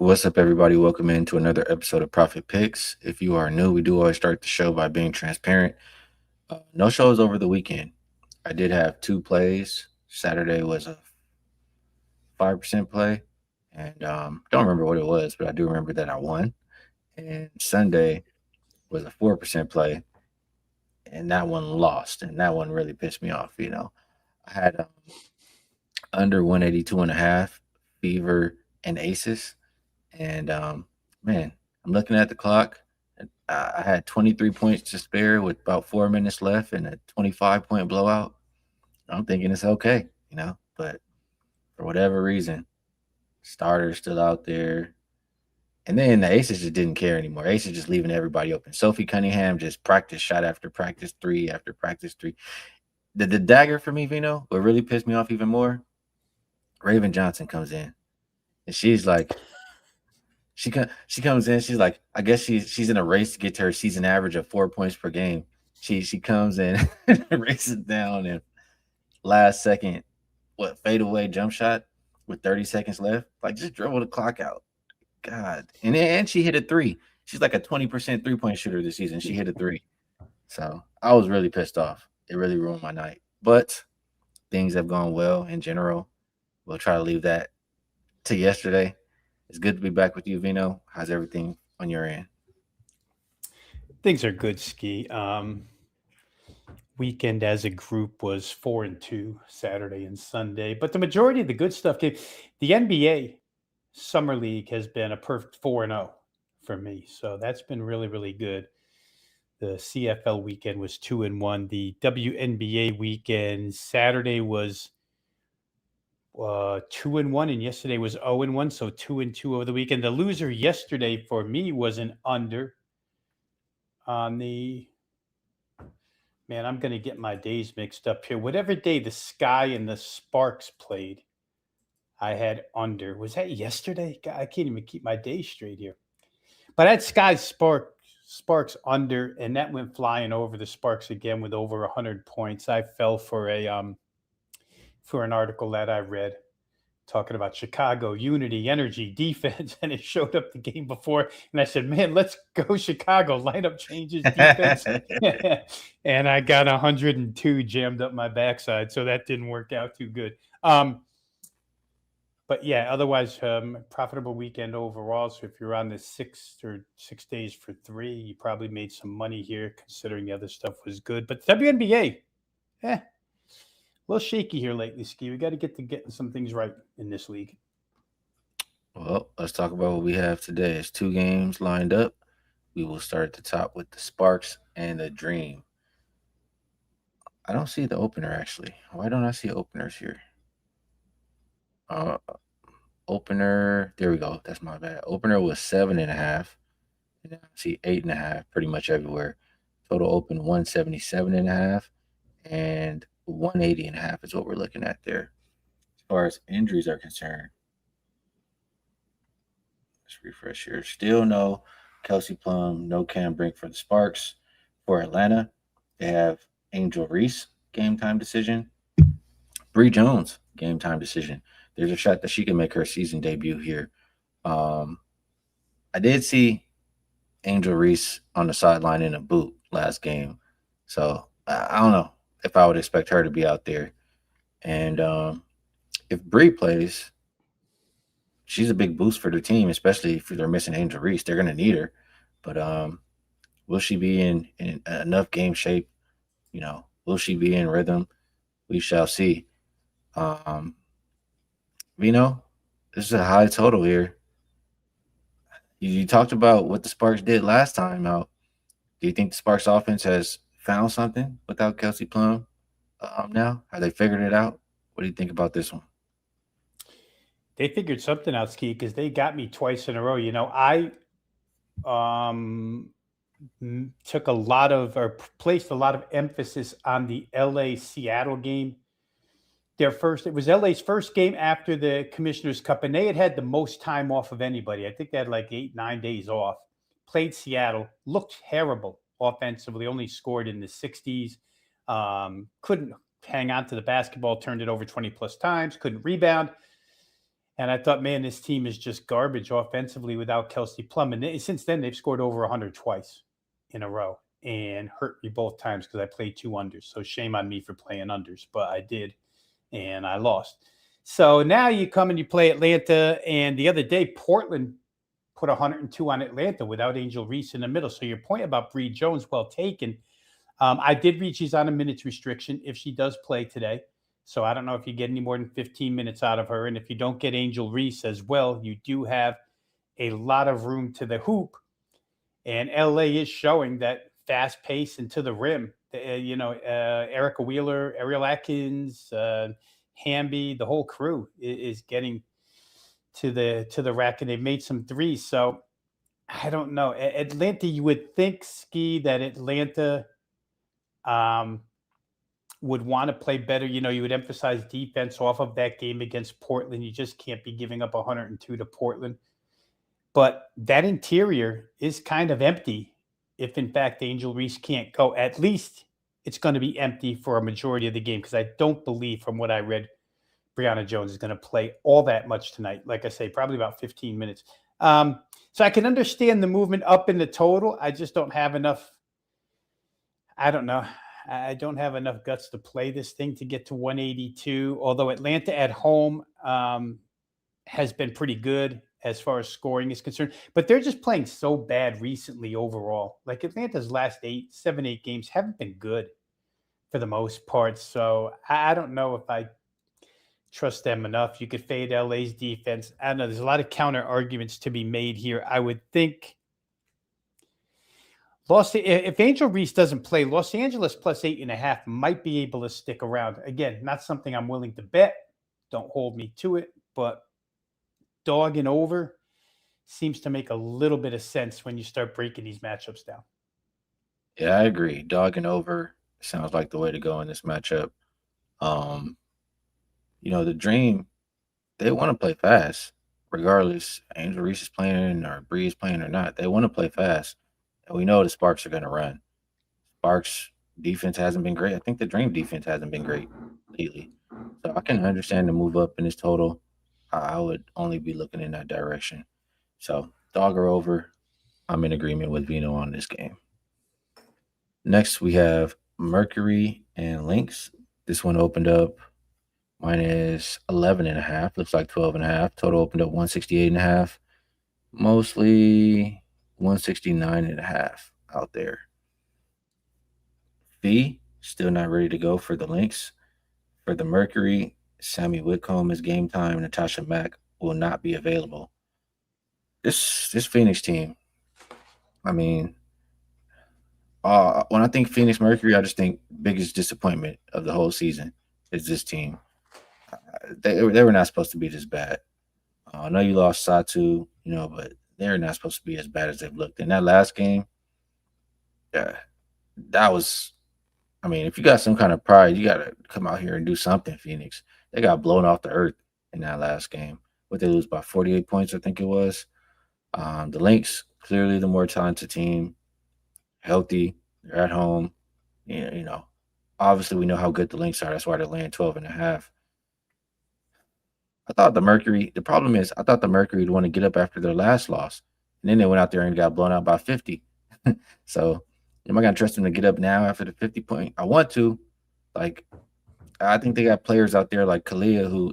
What's up, everybody? Welcome into another episode of Profit Picks. If you are new, we do always start the show by being transparent. No shows over the weekend. I did have two plays. Saturday was a 5% play, and don't remember what it was, but I do remember that I won. And Sunday was a 4% play, and that one lost, and that one really pissed me off. I had under 182 and a half, Fever, and Aces. And man, I'm looking at the clock. And I had 23 points to spare with about 4 minutes left and a 25-point blowout. I'm thinking it's okay. But for whatever reason, starter's still out there. And then the Aces just didn't care anymore. Aces just leaving everybody open. Sophie Cunningham just practice shot after practice three after practice three. The dagger for me, Vino, what really pissed me off even more, Raven Johnson comes in. And she's like, she comes in. She's like, I guess she's in a race to get to her season average of 4 points per game. She comes in, races down, and last second, fadeaway jump shot with 30 seconds left. Like, just dribble the clock out. God, and she hit a three. She's like a 20% 3-point shooter this season. She hit a three, so I was really pissed off. It really ruined my night. But things have gone well in general. We'll try to leave that to yesterday. It's good to be back with you, Vino. How's everything on your end? Things are good, Skee. Weekend as a group was 4-2 Saturday and Sunday, but the majority of the good stuff came. The NBA Summer League has been a perfect 4-0 for me, so that's been really, really good. The CFL weekend was 2-1. The WNBA weekend Saturday was 2-1, and yesterday was 0-1, so 2-2 over the weekend. The loser yesterday for me was an under on the man. I'm going to get my days mixed up here. Whatever day the Sky and the Sparks played, I had under. Was that yesterday? God, I can't even keep my days straight here. But I had Sparks under, and that went flying over the Sparks again with over 100 points. I fell for an article that I read talking about Chicago unity, energy, defense, and it showed up the game before. And I said, man, let's go Chicago. Lineup changes, defense. And I got 102 jammed up my backside, so that didn't work out too good. But yeah, otherwise, profitable weekend overall. So if you're on the 6 days for 3, you probably made some money here, considering the other stuff was good. But WNBA, a little shaky here lately, Skee. We got to getting some things right in this league. Well, let's talk about what we have today. It's two games lined up. We will start at the top with the Sparks and the Dream. I don't see the opener actually. Why don't I see openers here? Uh, Opener. There we go. That's my bad. Opener was 7.5. And I see 8.5 pretty much everywhere. Total open 177.5 and 180.5 is what we're looking at there. As far as injuries are concerned, let's refresh here. Still no Kelsey Plum, no Cam Brink for the Sparks. For Atlanta, they have Angel Reese, game time decision. Bree Jones, game time decision. There's a shot that she can make her season debut here. Um, I did see Angel Reese on the sideline in a boot last game, so I don't know if I would expect her to be out there. And if Bree plays, she's a big boost for the team, especially if they're missing Angel Reese. They're going to need her. But will she be in enough game shape? Will she be in rhythm? We shall see. Um, Vino, this is a high total here. You talked about what the Sparks did last time out. Do you think the Sparks offense has found something without Kelsey Plum now? Have they figured it out? What do you think about this one? They figured something out, Skee, because they got me twice in a row. I um, took a lot of or placed a lot of emphasis on the LA Seattle game. It was LA's first game after the Commissioner's Cup, and they had the most time off of anybody. I think they had like 8, 9 days off. Played Seattle, looked terrible offensively, only scored in the 60s. Couldn't hang on to the basketball, turned it over 20 plus times, couldn't rebound. And I thought, man, this team is just garbage offensively without Kelsey Plum. And since then, they've scored over 100 twice in a row and hurt me both times because I played two unders. So shame on me for playing unders, but I did, and I lost. So now you come and you play Atlanta, and the other day, Portland put 102 on Atlanta without Angel Reese in the middle. So your point about Bree Jones, well taken. I did read she's on a minutes restriction if she does play today. So I don't know if you get any more than 15 minutes out of her. And if you don't get Angel Reese as well, you do have a lot of room to the hoop. And LA is showing that fast pace and to the rim. Erica Wheeler, Ariel Atkins, Hamby, the whole crew is getting to the rack, and they've made some threes. So I don't know. Atlanta, you would think, Skee, that Atlanta um, would want to play better. You would emphasize defense off of that game against Portland. You just can't be giving up 102 to Portland. But that interior is kind of empty if, in fact, Angel Reese can't go. At least it's going to be empty for a majority of the game because I don't believe, from what I read, Brianna Jones is going to play all that much tonight. Like I say, probably about 15 minutes. So I can understand the movement up in the total. I just don't have enough. I don't know. I don't have enough guts to play this thing to get to 182. Although Atlanta at home has been pretty good as far as scoring is concerned, but they're just playing so bad recently overall. Like Atlanta's last 8 games haven't been good for the most part. So I don't know if I trust them enough. You could fade LA's defense. I don't know. There's a lot of counter arguments to be made here. I would think if Angel Reese doesn't play, Los Angeles plus 8.5 might be able to stick around. Again, not something I'm willing to bet. Don't hold me to it, but dog and over seems to make a little bit of sense when you start breaking these matchups down. Yeah, I agree. Dog and over sounds like the way to go in this matchup. Um, the Dream, they want to play fast, regardless. Angel Reese is playing or Bree is playing or not. They want to play fast, and we know the Sparks are going to run. Sparks defense hasn't been great. I think the Dream defense hasn't been great lately. So I can understand the move up in this total. I would only be looking in that direction. So dog or over, I'm in agreement with Vino on this game. Next, we have Mercury and Lynx. This one opened up minus 11 and a half. Looks like 12 and a half. Total opened up 168 and a half. Mostly 169 and a half out there. Fee, still not ready to go for the Lynx. For the Mercury, Sammy Whitcomb is game time. Natasha Mack will not be available. This Phoenix team, I mean, when I think Phoenix Mercury, I just think biggest disappointment of the whole season is this team. They were not supposed to be this bad. I know you lost Satu, but they're not supposed to be as bad as they've looked. In that last game, yeah, that was. I mean, if you got some kind of pride, you got to come out here and do something. Phoenix, they got blown off the earth in that last game. What they lose by 48 points, I think it was. The Lynx, clearly the more talented team, healthy. They're at home. Obviously we know how good the Lynx are. That's why they're laying 12 and a half. I thought the Mercury, the problem is, I thought the Mercury would want to get up after their last loss. And then they went out there and got blown out by 50. So, am I going to trust them to get up now after the 50 point? I want to. Like, I think they got players out there like Kalia who,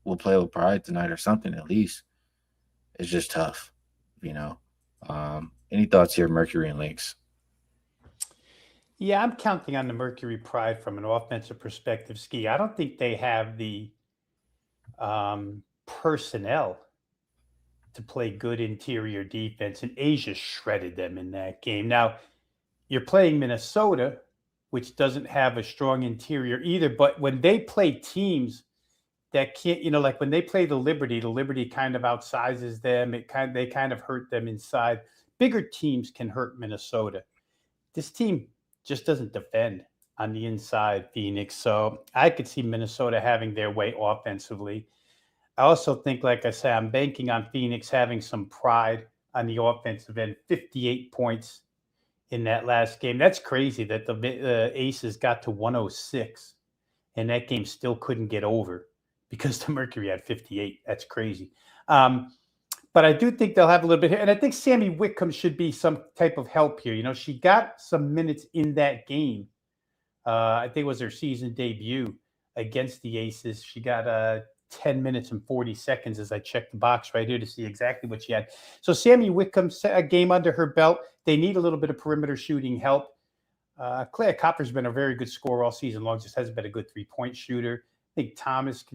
will play with pride tonight or something at least. It's just tough, you know. Any thoughts here, Mercury and Lynx? Yeah, I'm counting on the Mercury Pride from an offensive perspective, Ski. I don't think they have the personnel to play good interior defense, and Asia shredded them in that game. Now, you're playing Minnesota, which doesn't have a strong interior either, but when they play teams that can't, like when they play the Liberty kind of outsizes them. They kind of hurt them inside. Bigger teams can hurt Minnesota. This team just doesn't defend on the inside, Phoenix. So I could see Minnesota having their way offensively. I also think, like I said, I'm banking on Phoenix having some pride on the offensive end. 58 points in that last game. That's crazy that the Aces got to 106 and that game still couldn't get over because the Mercury had 58. That's crazy. Um, but I do think they'll have a little bit here. And I think Sammy Whitcomb should be some type of help here. She got some minutes in that game. I think it was her season debut against the Aces. She got 10 minutes and 40 seconds as I checked the box right here to see exactly what she had. So Sammy Whitcomb, a game under her belt. They need a little bit of perimeter shooting help. Claire Copper's been a very good scorer all season long, just hasn't been a good three-point shooter. I think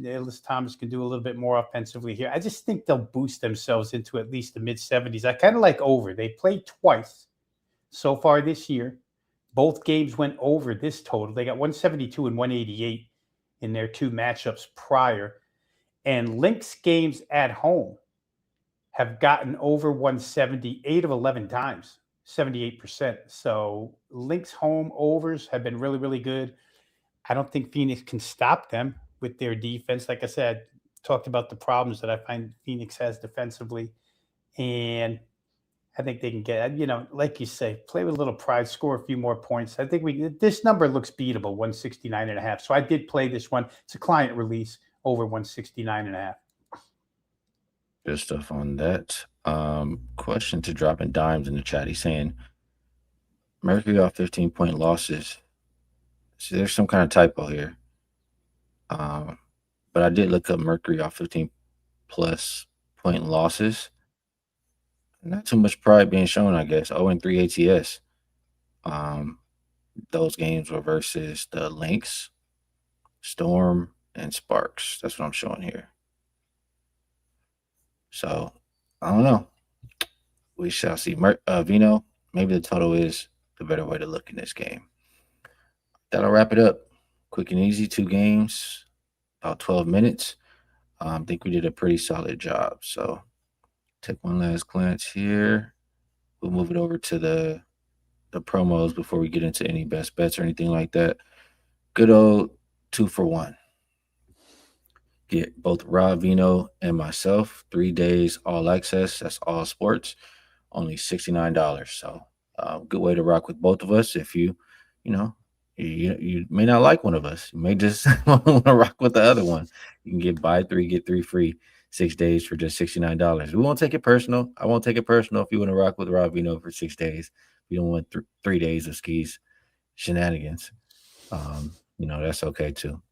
Ellis Thomas can do a little bit more offensively here. I just think they'll boost themselves into at least the mid 70s. I kind of like over. They played twice so far this year. Both games went over this total. They got 172 and 188 in their two matchups prior. And Lynx games at home have gotten over 170 8 of 11 times, 78%. So Lynx home overs have been really, really good. I don't think Phoenix can stop them with their defense. Like I said, talked about the problems that I find Phoenix has defensively. And I think they can get, like you say, play with a little pride, score a few more points. I think this number looks beatable, 169 and a half. So I did play this one. It's a client release over 169 and a half. Good stuff on that. Question to dropping dimes in the chat. He's saying Mercury off 15-point losses. So there's some kind of typo here. But I did look up Mercury off 15 plus point losses. Not too much pride being shown, I guess. 0-3 ATS. Those games were versus the Lynx, Storm, and Sparks. That's what I'm showing here. So I don't know. We shall see. Veno, maybe the total is the better way to look in this game. That'll wrap it up. Quick and easy, 2 games, about 12 minutes. I think we did a pretty solid job. So take one last glance here. We'll move it over to the promos before we get into any best bets or anything like that. Good old 2 for 1. Get both Rob Veno and myself 3 days all access. That's all sports, only $69. So good way to rock with both of us. If you may not like one of us, you may just want to rock with the other one. You can buy 3 get 3 free 6 days for just $69. We won't take it personal. I won't take it personal if you want to rock with Rob Veno for 6 days. You don't want 3 days of Skee's shenanigans. That's okay too.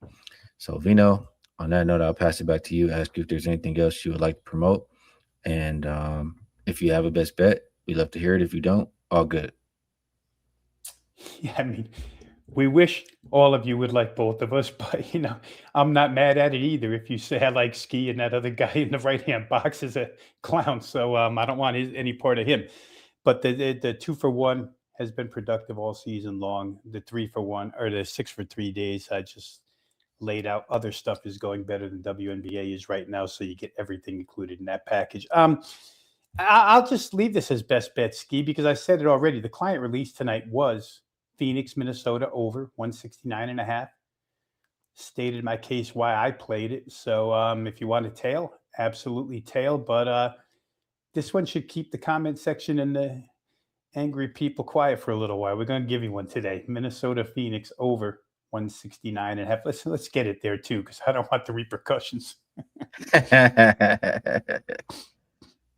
So Veno, on that note, I'll pass it back to you. Ask you if there's anything else you would like to promote. And if you have a best bet, we'd love to hear it. If you don't, all good. Yeah, I mean, we wish all of you would like both of us, but I'm not mad at it either. If you say I like Skee and that other guy in the right hand box is a clown, so I don't want any part of him. But the 2 for 1 has been productive all season long. The 3 for 1 or the 6 for 3 days, I just laid out. Other stuff is going better than WNBA is right now, so you get everything included in that package. I'll just leave this as best bet, Skee, because I said it already. The client release tonight was Phoenix, Minnesota over 169 and a half. Stated my case why I played it. So if you want to tail, absolutely tail. But this one should keep the comment section and the angry people quiet for a little while. We're going to give you one today. Minnesota, Phoenix over 169 and a half. Let's get it there too, because I don't want the repercussions.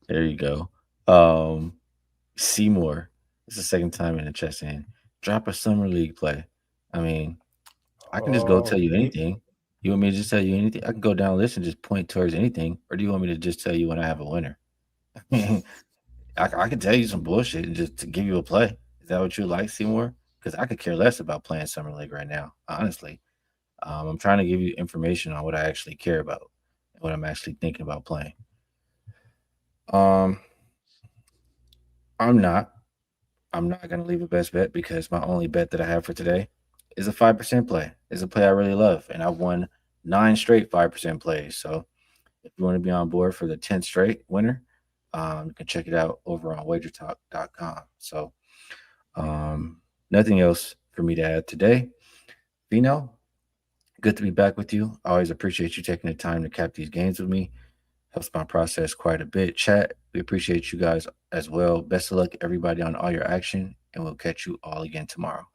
There you go. Seymour. It's the second time in the chest in. Drop a summer league play. I mean, I can just go tell you anything. You want me to just tell you anything? I can go down the list and just point towards anything. Or do you want me to just tell you when I have a winner? I can tell you some bullshit and just to give you a play. Is that what you like, Seymour? Because I could care less about playing summer league right now, honestly. I'm trying to give you information on what I actually care about and what I'm actually thinking about playing. I'm not going to leave a best bet because my only bet that I have for today is a 5% play. It's a play I really love, and I've won 9 straight 5% plays. So if you want to be on board for the 10th straight winner, you can check it out over on wagertalk.com. So nothing else for me to add today. Veno, good to be back with you. I always appreciate you taking the time to cap these games with me. Helps my process quite a bit. Chat, we appreciate you guys as well. Best of luck, everybody, on all your action, and we'll catch you all again tomorrow.